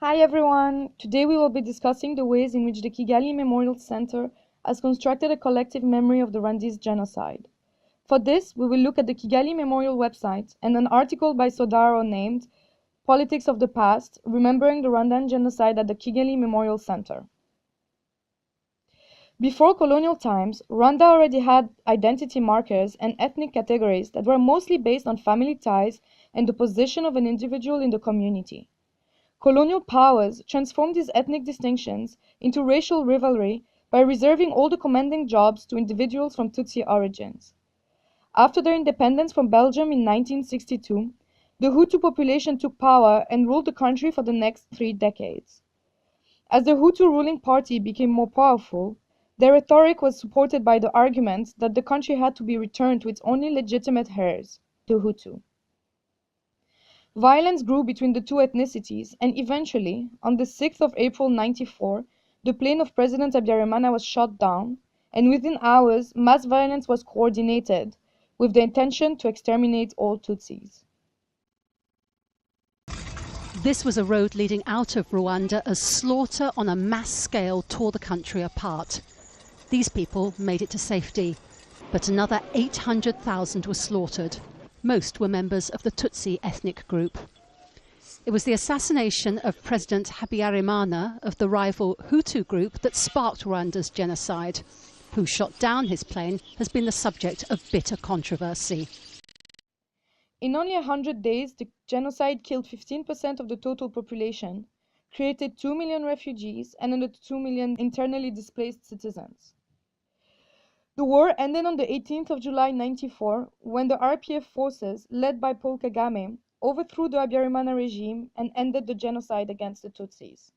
Hi everyone! Today we will be discussing the ways in which the Kigali Memorial Center has constructed a collective memory of the Rwandanese genocide. For this, we will look at the Kigali Memorial website and an article by Sodaro named Politics of the Past, Remembering the Rwandan Genocide at the Kigali Memorial Center. Before colonial times, Rwanda already had identity markers and ethnic categories that were mostly based on family ties and the position of an individual in the community. Colonial powers transformed these ethnic distinctions into racial rivalry by reserving all the commanding jobs to individuals from Tutsi origins. After their independence from Belgium in 1962, the Hutu population took power and ruled the country for the next 3 decades. As the Hutu ruling party became more powerful, their rhetoric was supported by the argument that the country had to be returned to its only legitimate heirs, the Hutu. Violence grew between the two ethnicities, and eventually, on the 6th of April 1994, the plane of President Habyarimana was shot down, and within hours, mass violence was coordinated with the intention to exterminate all Tutsis. This was a road leading out of Rwanda as slaughter on a mass scale tore the country apart. These people made it to safety, but another 800,000 were slaughtered. Most were members of the Tutsi ethnic group. It was the assassination of President Habyarimana of the rival Hutu group that sparked Rwanda's genocide. Who shot down his plane has been the subject of bitter controversy. In only 100 days, the genocide killed 15% of the total population, created 2 million refugees, and another 2 million internally displaced citizens. The war ended on the 18th of July 1994 when the RPF forces, led by Paul Kagame, overthrew the Habyarimana regime and ended the genocide against the Tutsis.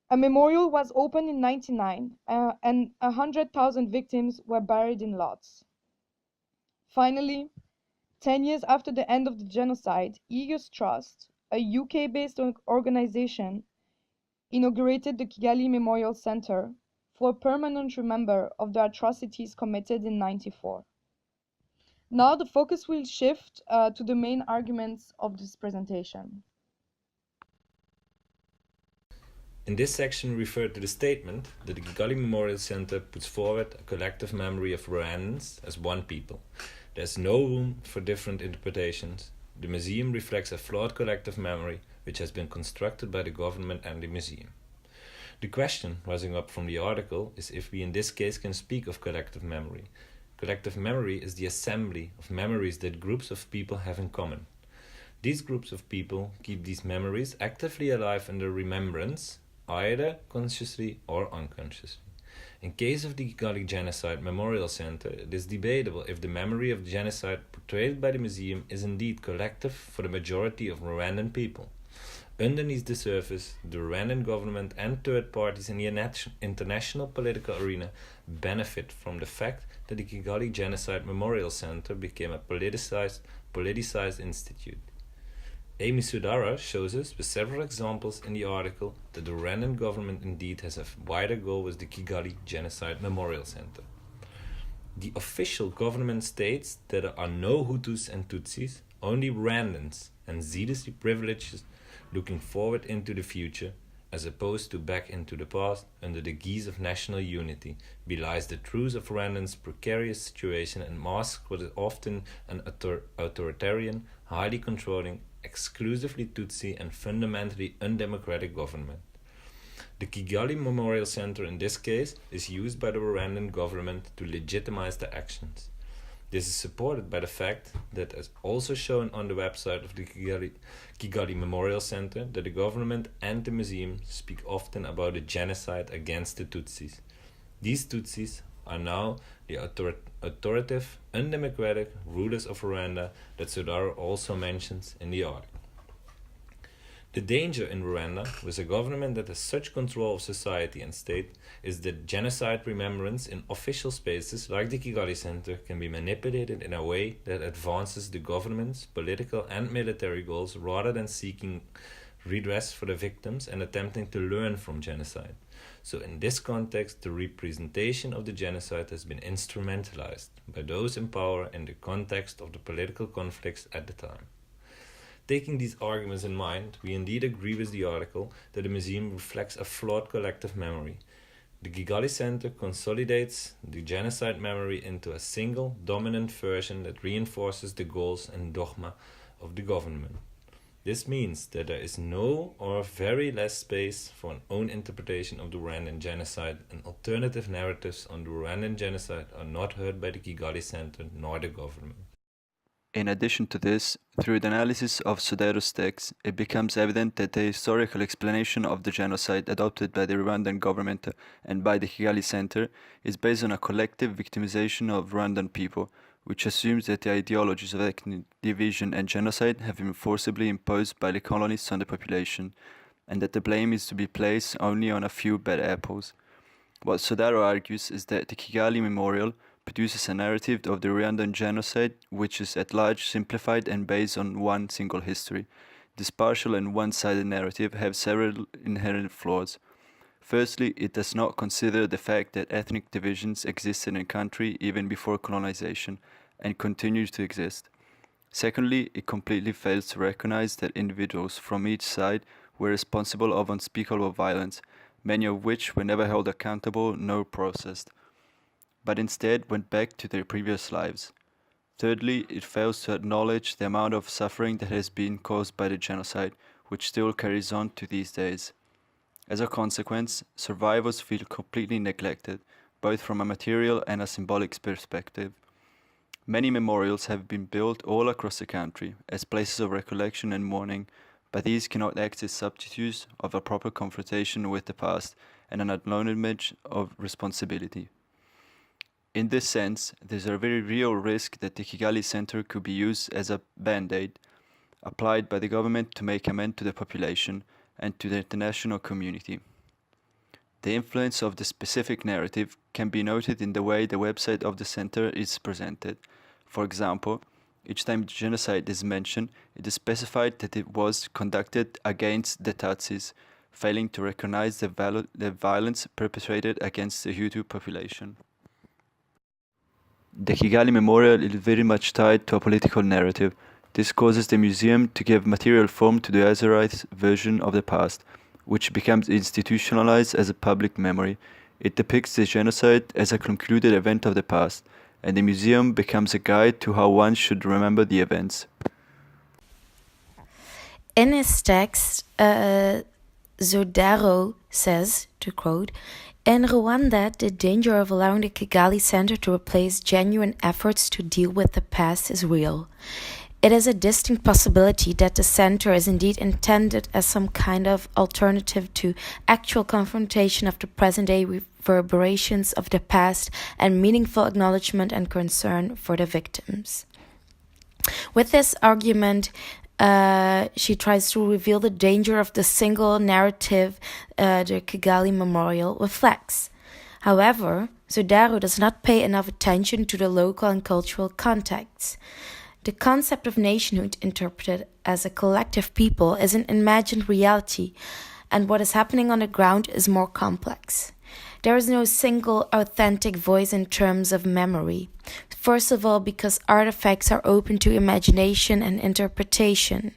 A memorial was opened in 1999 and 100,000 victims were buried in lots. Finally, 10 years after the end of the genocide, EU's Trust, a UK-based organization, inaugurated the Kigali Memorial Center for a permanent remember of the atrocities committed in 1994. Now the focus will shift to the main arguments of this presentation. In this section we refer to the statement that the Kigali Memorial Center puts forward a collective memory of Rwandans as one people. There's no room for different interpretations. The museum reflects a flawed collective memory which has been constructed by the government and the museum. The question rising up from the article is if we in this case can speak of collective memory. Collective memory is the assembly of memories that groups of people have in common. These groups of people keep these memories actively alive in their remembrance, either consciously or unconsciously. In case of the Kigali Genocide Memorial Center, it is debatable if the memory of genocide portrayed by the museum is indeed collective for the majority of Rwandan people. Underneath the surface, the Rwandan government and third parties in the international political arena benefit from the fact that the Kigali Genocide Memorial Center became a politicized institute. Amy Sudara shows us with several examples in the article that the Rwandan government indeed has a wider goal with the Kigali Genocide Memorial Center. The official government states that there are no Hutus and Tutsis, only Rwandans and zealously privileged looking forward into the future, as opposed to back into the past under the guise of national unity, belies the truth of Rwandans' precarious situation and masks what is often an authoritarian, highly controlling, exclusively Tutsi and fundamentally undemocratic government. The Kigali Memorial Center in this case is used by the Rwandan government to legitimize their actions. This is supported by the fact that, as also shown on the website of the Kigali Memorial Center, that the government and the museum speak often about the genocide against the Tutsis. These Tutsis are now the authoritative, undemocratic rulers of Rwanda that Sudar also mentions in the article. The danger in Rwanda, with a government that has such control of society and state, is that genocide remembrance in official spaces like the Kigali Center can be manipulated in a way that advances the government's political and military goals rather than seeking redress for the victims and attempting to learn from genocide. So in this context, the representation of the genocide has been instrumentalized by those in power in the context of the political conflicts at the time. Taking these arguments in mind, we indeed agree with the article that the museum reflects a flawed collective memory. The Kigali Center consolidates the genocide memory into a single, dominant version that reinforces the goals and dogma of the government. This means that there is no or very less space for an own interpretation of the Rwandan genocide, and alternative narratives on the Rwandan genocide are not heard by the Kigali Center nor the government. In addition to this, through the analysis of Sodero's text, it becomes evident that the historical explanation of the genocide adopted by the Rwandan government and by the Kigali Center is based on a collective victimization of Rwandan people, which assumes that the ideologies of ethnic division and genocide have been forcibly imposed by the colonists on the population, and that the blame is to be placed only on a few bad apples. What Sodero argues is that the Kigali Memorial produces a narrative of the Rwandan genocide which is at large simplified and based on one single history. This partial and one-sided narrative has several inherent flaws. Firstly, it does not consider the fact that ethnic divisions existed in the country even before colonization and continue to exist. Secondly, it completely fails to recognize that individuals from each side were responsible of unspeakable violence, many of which were never held accountable nor processed, but instead went back to their previous lives. Thirdly, it fails to acknowledge the amount of suffering that has been caused by the genocide, which still carries on to these days. As a consequence, survivors feel completely neglected, both from a material and a symbolic perspective. Many memorials have been built all across the country as places of recollection and mourning, but these cannot act as substitutes of a proper confrontation with the past and an acknowledgement of responsibility. In this sense, there's a very real risk that the Kigali Center could be used as a band-aid applied by the government to make amends to the population and to the international community. The influence of the specific narrative can be noted in the way the website of the center is presented. For example, each time genocide is mentioned, it is specified that it was conducted against the Tutsis, failing to recognize the violence perpetrated against the Hutu population. The Kigali Memorial is very much tied to a political narrative. This causes the museum to give material form to the Azerite version of the past, which becomes institutionalized as a public memory. It depicts the genocide as a concluded event of the past, and the museum becomes a guide to how one should remember the events. In his text, Zodaro says, to quote, "In Rwanda, the danger of allowing the Kigali Center to replace genuine efforts to deal with the past is real. It is a distinct possibility that the center is indeed intended as some kind of alternative to actual confrontation of the present-day reverberations of the past and meaningful acknowledgement and concern for the victims." With this argument, she tries to reveal the danger of the single narrative the Kigali Memorial reflects. However, Zodaro does not pay enough attention to the local and cultural contexts. The concept of nationhood interpreted as a collective people is an imagined reality, and what is happening on the ground is more complex. There is no single authentic voice in terms of memory. First of all, because artifacts are open to imagination and interpretation.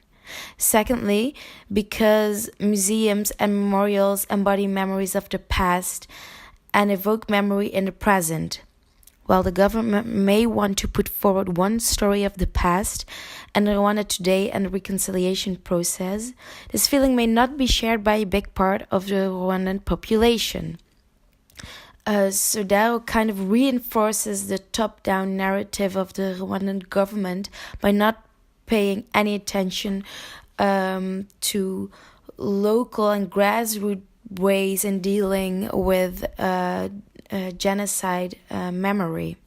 Secondly, because museums and memorials embody memories of the past and evoke memory in the present. While the government may want to put forward one story of the past and Rwanda today and the reconciliation process, this feeling may not be shared by a big part of the Rwandan population. Sodaro kind of reinforces the top-down narrative of the Rwandan government by not paying any attention to local and grassroots ways in dealing with genocide memory.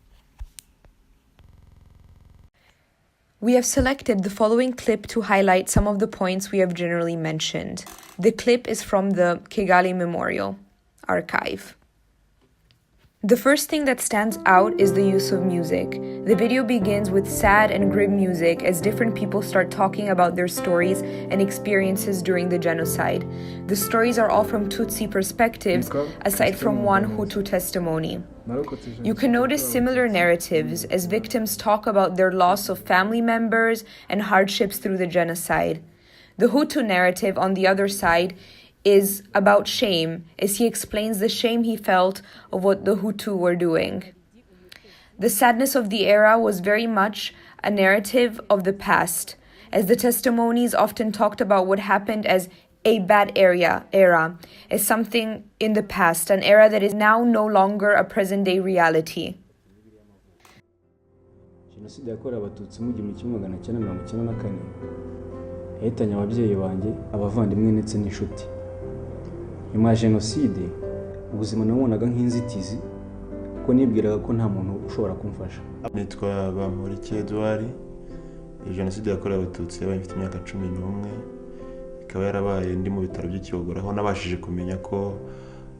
We have selected the following clip to highlight some of the points we have generally mentioned. The clip is from the Kigali Memorial Archive. The first thing that stands out is the use of music. The video begins with sad and grim music as different people start talking about their stories and experiences during the genocide. The stories are all from Tutsi perspectives, aside from one Hutu testimony. You can notice similar narratives as victims talk about their loss of family members and hardships through the genocide. The Hutu narrative, on the other side, is about shame, as he explains the shame he felt of what the Hutu were doing. The sadness of the era was very much a narrative of the past, as the testimonies often talked about what happened as a bad era, as something in the past, an era that is now no longer a present-day reality. Jenoside yakorewe Abatutsi mu 1994 yahitanye ababyeyi banjye, abavandimwe ndetse n'inshuti. Nyuma ya Jenoside ubuzima nabonaga nk'inzitizi kuko nibwiraga ko nta muntu ushobora kumfasha. Nitwa Bamporiki Edouard. Jenoside yakorewe Abatutsi yabaye mfite imyaka 11, ikaba yarabaye ndi mu bitaro by'Ikibogora, aho nabashije kumenya ko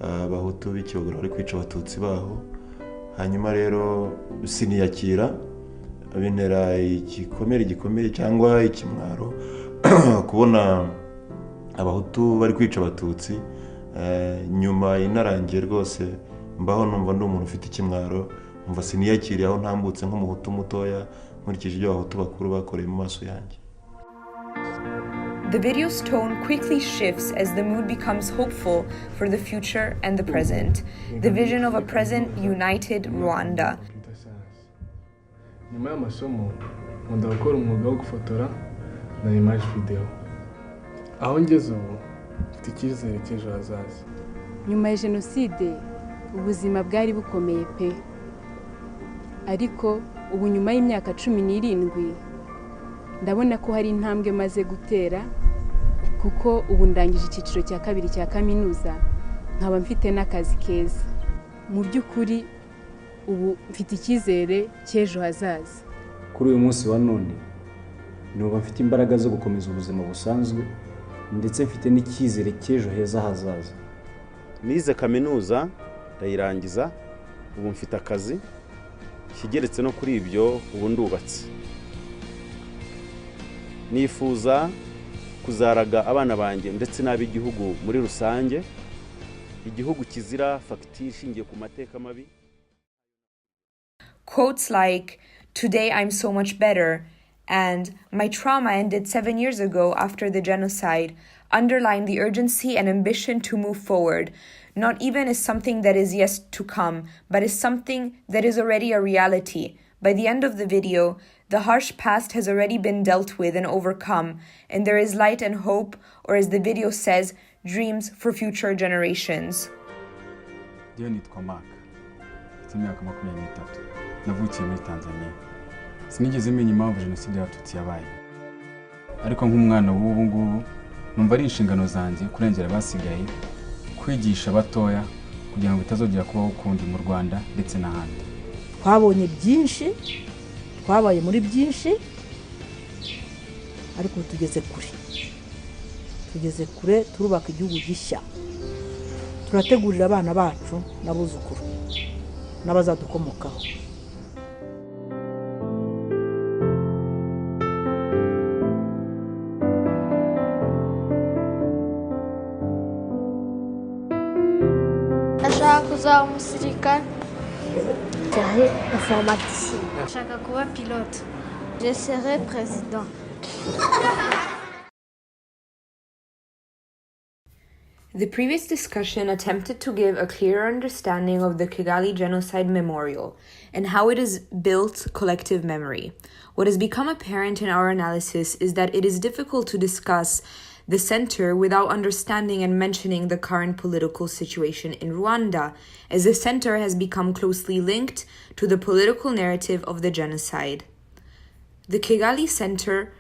abahutu b'Ikibogora bari kwica Abatutsi baho. Hanyuma rero siniyakira, bintera igikomere cyangwa ikimwaro kubona abahutu bari kwica Abatutsi. Nyuma inarangiye rwose mbaho numva ndi umuntu ufite ikimwaro, umva siniyakiriye aho ntambutse nk'umuhutu mutoya nkurikije ibyo abahutu bakuru bakoreye mu maso yanjye. The video's tone quickly shifts as the mood becomes hopeful for the future and the present, the vision of a present united Rwanda. Nyuma y'amasomo nkunda gukora umwuga wo gufotora na image video. Aho ngeze ubu mfite icyizere cy'ejo hazaza. Nyuma ya Jenoside ubuzima bwari bukomeye pe, ariko ubu nyuma y'imyaka 17 ndabona ko hari intambwe maze gutera, kuko ubu ndangije icyiciro cya 2 cya kaminuza, nkaba mfite n'akazi keza. Mu by'ukuri ubu mfite icyizere cy'ejo hazaza. Kuri uyu munsi wa none nuba mfite imbaraga zo gukomeza ubuzima busanzwe, ndetse mfite n'icyizere cy'ejo heza hazaza. Nize kaminuza ndayirangiza, ubu mfite akazi kigeretse no kuri ibyo, ubu ndubatse. Nifuza kuzaraga abana banjye ndetse n'ab'igihugu muri rusange, igihugu kizira fagitire ishingiye ku mateka mabi. Quotes like, "Today I'm so much better," and "My trauma ended 7 years ago after the genocide," underline the urgency and ambition to move forward, not even as something that is yet to come, but as something that is already a reality. By the end of the video, the harsh past has already been dealt with and overcome, and there is light and hope, or as the video says, dreams for future generations. Ndiyo nitwa Mark. Mfite imyaka 23. Navukiye muri Tanzania. Sinigeze menya impamvu Jenoside y'Abatutsi yabaye. Ariko nk'umwana w'ubu ngubu numva ari inshingano zanjye kurengera abasigaye, kwigisha abatoya kugira ngo bitazongera kubaho ukundi mu Rwanda ndetse n'ahandi. Twabonye byinshi, twabaye muri byinshi, ariko tugeze kure turubaka igihugu gishya. Turategurira abana bacu n'abuzukuru n'abazadukomokaho. Ndashaka kuzaba umusirikare. serai informaticien. Ndashaka kuba pilote. Je serai président. The previous discussion attempted to give a clearer understanding of the Kigali Genocide Memorial and how it has built collective memory. What has become apparent in our analysis is that it is difficult to discuss the center without understanding and mentioning the current political situation in Rwanda, as the center has become closely linked to the political narrative of the genocide. The Kigali Center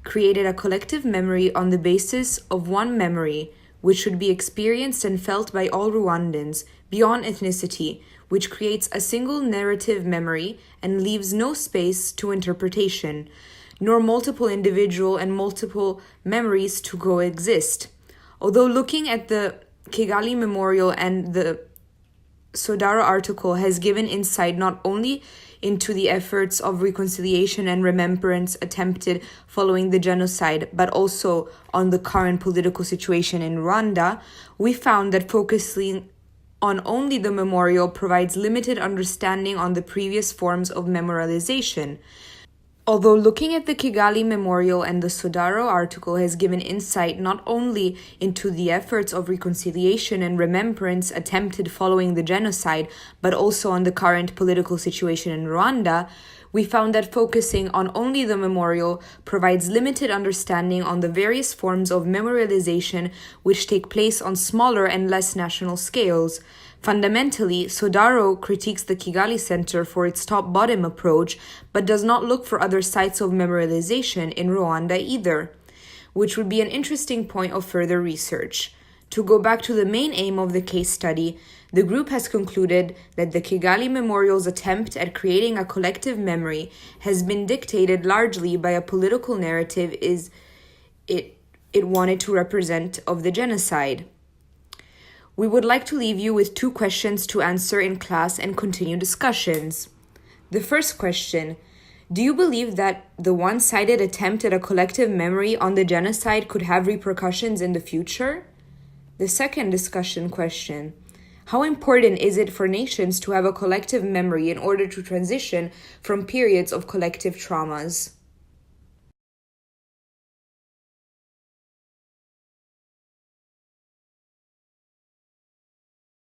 created a collective memory on the basis of one memory, which should be experienced and felt by all Rwandans, beyond ethnicity, which creates a single narrative memory and leaves no space to interpretation, nor multiple individual and multiple memories to coexist. Although looking at the Kigali Memorial and the Sodaro article has given insight not only into the efforts of reconciliation and remembrance attempted following the genocide, but also on the current political situation in Rwanda, we found that focusing on only the memorial provides limited understanding on the previous forms of memorialization. Although looking at the Kigali Memorial and the Sodaro article has given insight not only into the efforts of reconciliation and remembrance attempted following the genocide, but also on the current political situation in Rwanda, we found that focusing on only the memorial provides limited understanding on the various forms of memorialization which take place on smaller and less national scales. Fundamentally, Sodaro critiques the Kigali Center for its top-bottom approach, but does not look for other sites of memorialization in Rwanda either, which would be an interesting point of further research. To go back to the main aim of the case study, the group has concluded that the Kigali Memorial's attempt at creating a collective memory has been dictated largely by a political narrative it wanted to represent of the genocide. We would like to leave you with 2 questions to answer in class and continue discussions. The first question: do you believe that the one-sided attempt at a collective memory on the genocide could have repercussions in the future? The second discussion question: how important is it for nations to have a collective memory in order to transition from periods of collective traumas?